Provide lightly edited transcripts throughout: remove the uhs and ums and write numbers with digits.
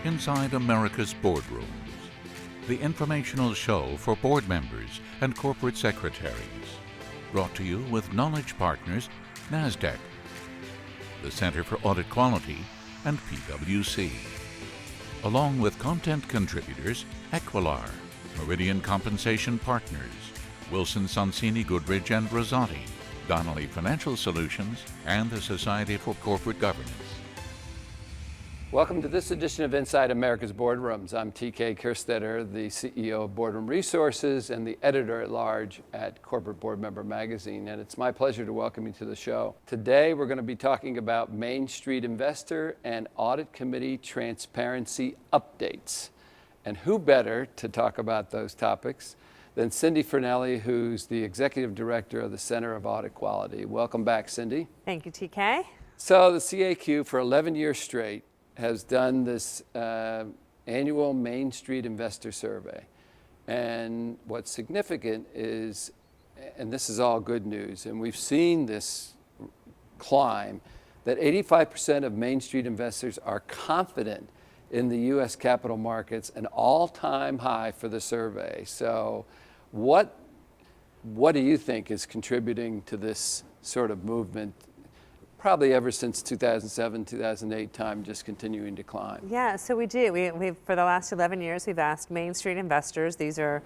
Inside America's Boardrooms, the informational show for board members and corporate secretaries. Brought to you with knowledge partners NASDAQ, the Center for Audit Quality, and PwC. Along with content contributors Equilar, Meridian Compensation Partners, Wilson Sonsini Goodrich and Rosati, Donnelly Financial Solutions, and the Society for Corporate Governance. Welcome to this edition of Inside America's Boardrooms. I'm TK Kerstetter, the CEO of Boardroom Resources and the editor-at-large at Corporate Board Member Magazine, and it's my pleasure to welcome you to the show. Today we're going to be talking about Main Street Investor and Audit Committee transparency updates. And who better to talk about those topics than Cindy Fornelli, who's the Executive Director of the Center of Audit Quality. Welcome back, Cindy. Thank you, TK. So the CAQ for 11 years straight has done this annual Main Street Investor Survey. And what's significant is, and this is all good news, and we've seen this climb, that 85% of Main Street investors are confident in the U.S. capital markets, an all-time high for the survey. So what do you think is contributing to this sort of movement? Probably ever since 2007, 2008 time, just continuing to climb. Yeah, so we do. We've for the last 11 years, we've asked Main Street investors, these are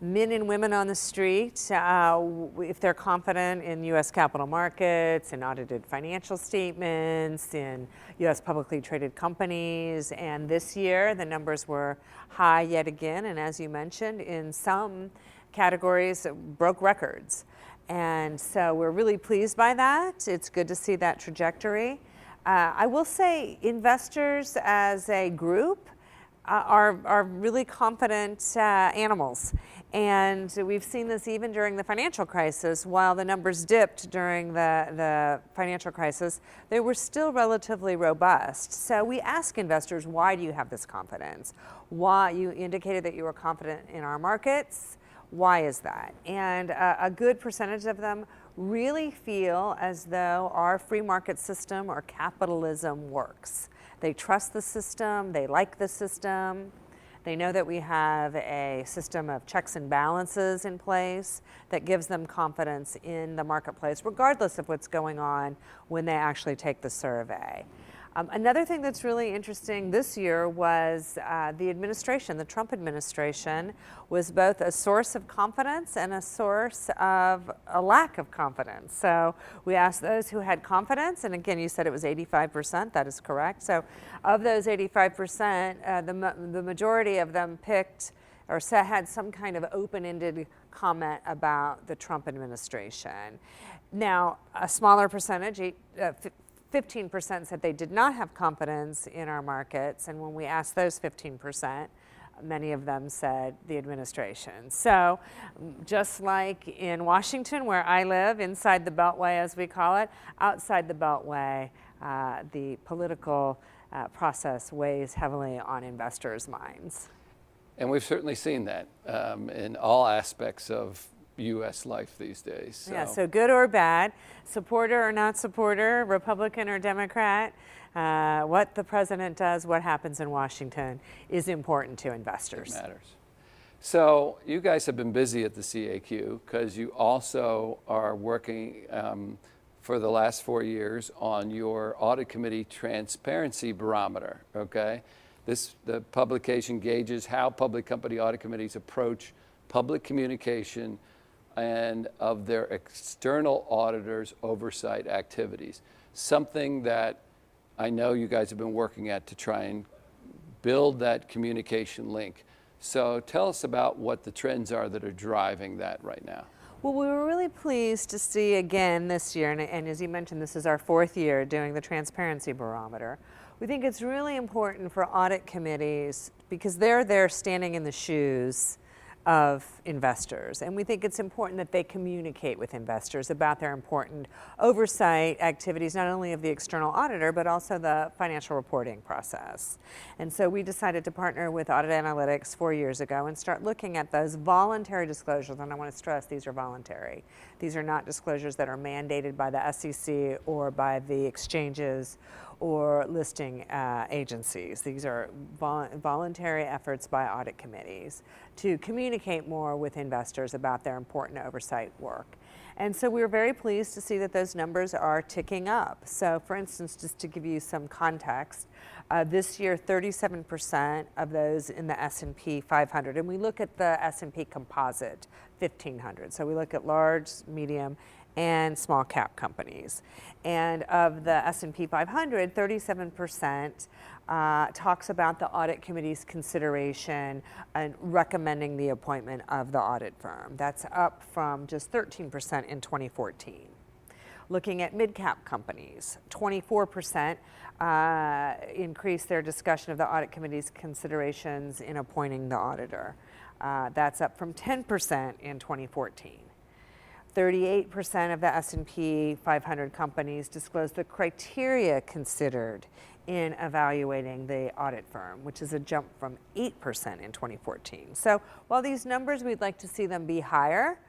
men and women on the street, if they're confident in U.S. capital markets, in audited financial statements, in U.S. publicly traded companies. And this year, the numbers were high yet again. And as you mentioned, in some categories, broke records. And so we're really pleased by that. It's good to see that trajectory. I will say investors as a group are really confident animals. And we've seen this even during the financial crisis. While the numbers dipped during the financial crisis, they were still relatively robust. So we ask investors, why do you have this confidence? Why you indicated that you were confident in our markets. Why is that? And a good percentage of them really feel as though our free market system or capitalism works. They trust the system, they like the system, they know that we have a system of checks and balances in place that gives them confidence in the marketplace, regardless of what's going on when they actually take the survey. Another thing that's really interesting this year was the administration, the Trump administration, was both a source of confidence and a source of a lack of confidence. So we asked those who had confidence, and again, you said it was 85%, that is correct. So of those 85%, the majority of them picked or had some kind of open-ended comment about the Trump administration. Now, a smaller percentage, 15% said they did not have confidence in our markets, and when we asked those 15%, many of them said the administration. So just like in Washington, where I live, inside the Beltway as we call it, outside the Beltway, the political process weighs heavily on investors' minds. And we've certainly seen that in all aspects of U.S. life these days. So. Yeah, so good or bad, supporter or not supporter, Republican or Democrat, what the president does, what happens in Washington is important to investors. It matters. So you guys have been busy at the CAQ because you also are working for the last 4 years on your Audit Committee Transparency Barometer, okay? The publication gauges how public company audit committees approach public communication and of their external auditors' oversight activities. Something that I know you guys have been working at to try and build that communication link. So tell us about what the trends are that are driving that right now. Well, we were really pleased to see again this year, and as you mentioned, this is our 4th year doing the Transparency Barometer. We think it's really important for audit committees because they're there standing in the shoes of investors. And we think it's important that they communicate with investors about their important oversight activities, not only of the external auditor, but also the financial reporting process. And so we decided to partner with Audit Analytics 4 years ago and start looking at those voluntary disclosures. And I want to stress these are voluntary. These are not disclosures that are mandated by the SEC or by the exchanges or listing agencies. These are voluntary efforts by audit committees to communicate more with investors about their important oversight work. And so we're very pleased to see that those numbers are ticking up. So for instance, just to give you some context, this year 37% of those in the S&P 500, and we look at the S&P Composite 1500. So we look at large, medium, and small cap companies. And of the S&P 500, 37% talks about the audit committee's consideration and recommending the appointment of the audit firm. That's up from just 13% in 2014. Looking at mid-cap companies, 24% increased their discussion of the audit committee's considerations in appointing the auditor. That's up from 10% in 2014. 38% of the S&P 500 companies disclosed the criteria considered in evaluating the audit firm, which is a jump from 8% in 2014. So while these numbers, we'd like to see them be higher,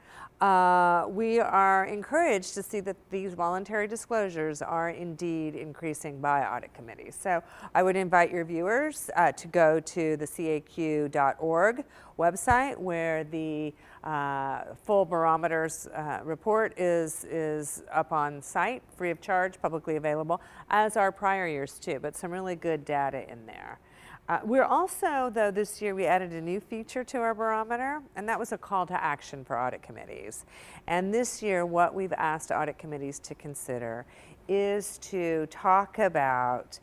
we are encouraged to see that these voluntary disclosures are indeed increasing by audit committees. So I would invite your viewers to go to the caq.org website, where the full barometers report is up on site, free of charge, publicly available, as are prior years too, but some really good data in there. We're also, though, this year we added a new feature to our barometer, and that was a call to action for audit committees. And this year, what we've asked audit committees to consider is to talk about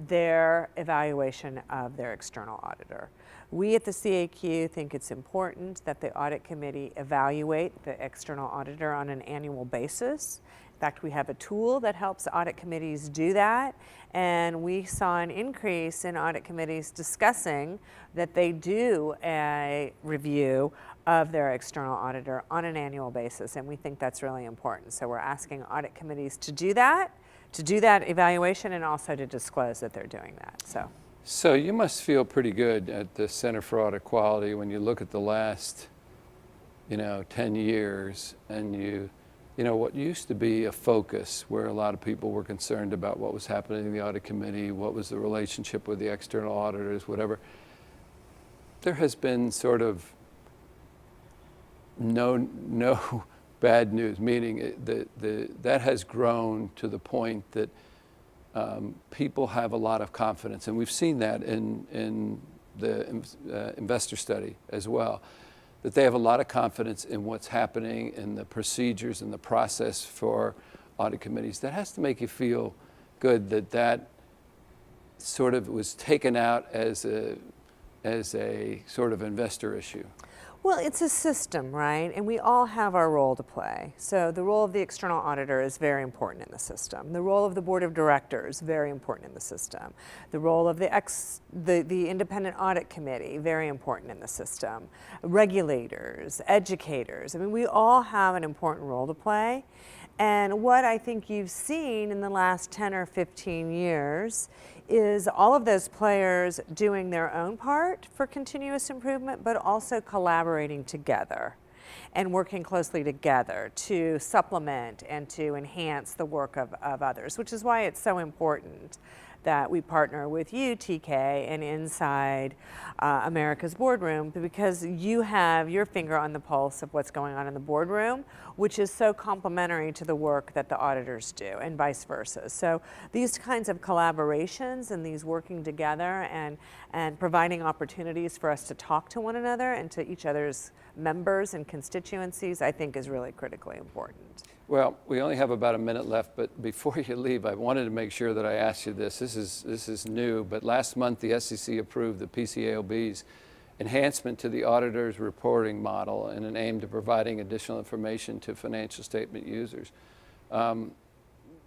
their evaluation of their external auditor. We at the CAQ think it's important that the audit committee evaluate the external auditor on an annual basis. In fact, we have a tool that helps audit committees do that, and we saw an increase in audit committees discussing that they do a review of their external auditor on an annual basis, and we think that's really important. So we're asking audit committees to do that evaluation, and also to disclose that they're doing that. So you must feel pretty good at the Center for Audit Quality when you look at the last, 10 years, and what used to be a focus where a lot of people were concerned about what was happening in the audit committee, what was the relationship with the external auditors, whatever. There has been sort of no bad news, meaning that has grown to the point that people have a lot of confidence, and we've seen that in the investor study as well, that they have a lot of confidence in what's happening in the procedures and the process for audit committees. That has to make you feel good that sort of was taken out as a sort of investor issue. Well, it's a system, right? And we all have our role to play. So the role of the external auditor is very important in the system. The role of the board of directors, very important in the system. The role of the independent audit committee, very important in the system. Regulators, educators, I mean, we all have an important role to play. And what I think you've seen in the last 10 or 15 years is all of those players doing their own part for continuous improvement, but also collaborating together and working closely together to supplement and to enhance the work of others, which is why it's so important that we partner with you, TK, and inside America's Boardroom, because you have your finger on the pulse of what's going on in the boardroom, which is so complementary to the work that the auditors do, and vice versa. So these kinds of collaborations and these working together and providing opportunities for us to talk to one another and to each other's members and constituencies, I think is really critically important. Well, we only have about a minute left, but before you leave, I wanted to make sure that I asked you this. This is new, but last month the SEC approved the PCAOB's enhancement to the auditor's reporting model in an aim to providing additional information to financial statement users.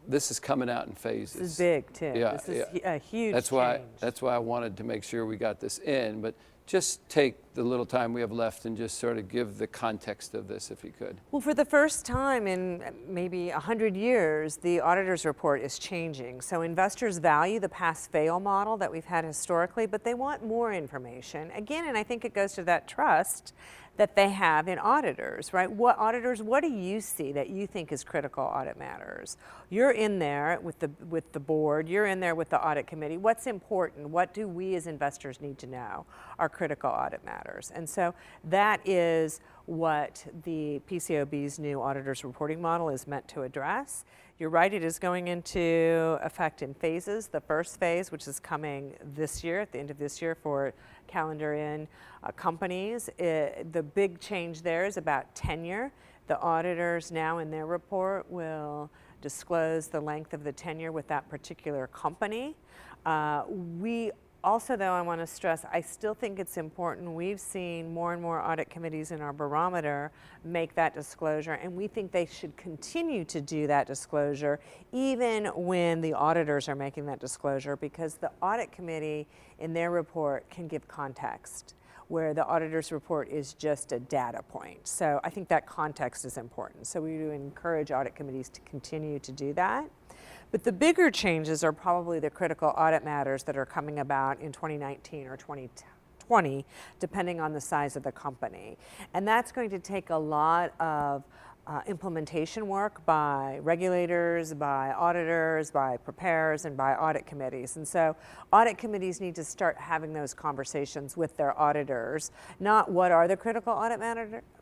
This is coming out in phases. This is big too. Yeah, this is a huge change. That's why I wanted to make sure we got this in, but just take the little time we have left and just sort of give the context of this, if you could. Well, for the first time in maybe 100 years, the auditor's report is changing. So investors value the pass-fail model that we've had historically, but they want more information. Again, and I think it goes to that trust that they have in auditors, right? What do you see that you think is critical audit matters? You're in there with the board, you're in there with the audit committee. What's important? What do we as investors need to know are critical audit matters? And so that is what the PCAOB's new auditors reporting model is meant to address. You're right, it is going into effect in phases. The first phase, which is coming this year, at the end of this year for calendar in companies, the big change there is about tenure. The auditors now in their report will disclose the length of the tenure with that particular company. We also, though, I want to stress, I still think it's important. We've seen more and more audit committees in our barometer make that disclosure, and we think they should continue to do that disclosure even when the auditors are making that disclosure, because the audit committee in their report can give context, where the auditor's report is just a data point. So I think that context is important. So we do encourage audit committees to continue to do that. But the bigger changes are probably the critical audit matters that are coming about in 2019 or 2020, depending on the size of the company. And that's going to take a lot of implementation work by regulators, by auditors, by preparers, and by audit committees. And so audit committees need to start having those conversations with their auditors, not what are the critical audit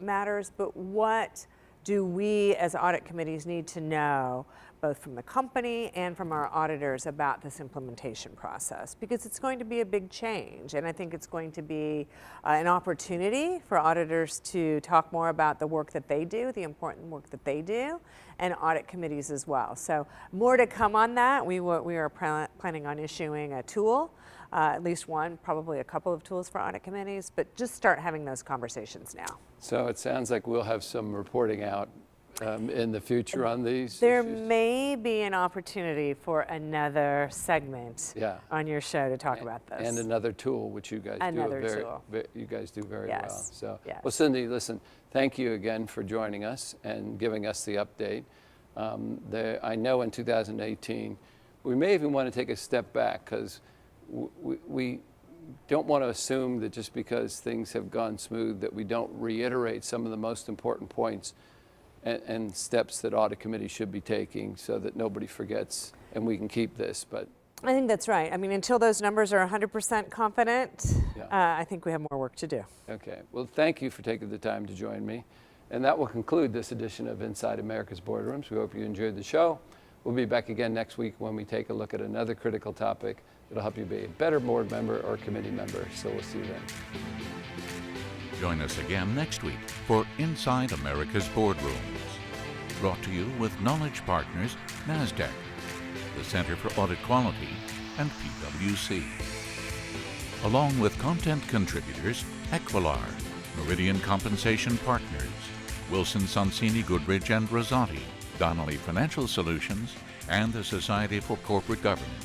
matters, but what do we as audit committees need to know, both from the company and from our auditors, about this implementation process, because it's going to be a big change, and I think it's going to be an opportunity for auditors to talk more about the work that they do, the important work that they do, and audit committees as well. So more to come on that. We are planning on issuing a tool, at least one, probably a couple of tools for audit committees, but just start having those conversations now. So it sounds like we'll have some reporting out in the future on these There issues? may be an opportunity for another segment on your show to talk about this. And another tool, which you guys do very well. So, well, Cindy, listen, thank you again for joining us and giving us the update. I know in 2018, we may even want to take a step back, because we don't want to assume that just because things have gone smooth that we don't reiterate some of the most important points and steps that audit committees should be taking, so that nobody forgets and we can keep this. But I think that's right. I mean, until those numbers are 100% confident, I think we have more work to do. Okay. Well, thank you for taking the time to join me. And that will conclude this edition of Inside America's Boardrooms. We hope you enjoyed the show. We'll be back again next week when we take a look at another critical topic that'll help you be a better board member or committee member. So we'll see you then. Join us again next week for Inside America's Boardrooms. Brought to you with Knowledge Partners, NASDAQ, the Center for Audit Quality, and PwC. Along with content contributors Equilar, Meridian Compensation Partners, Wilson Sonsini Goodrich and Rosati, Donnelly Financial Solutions, and the Society for Corporate Governance.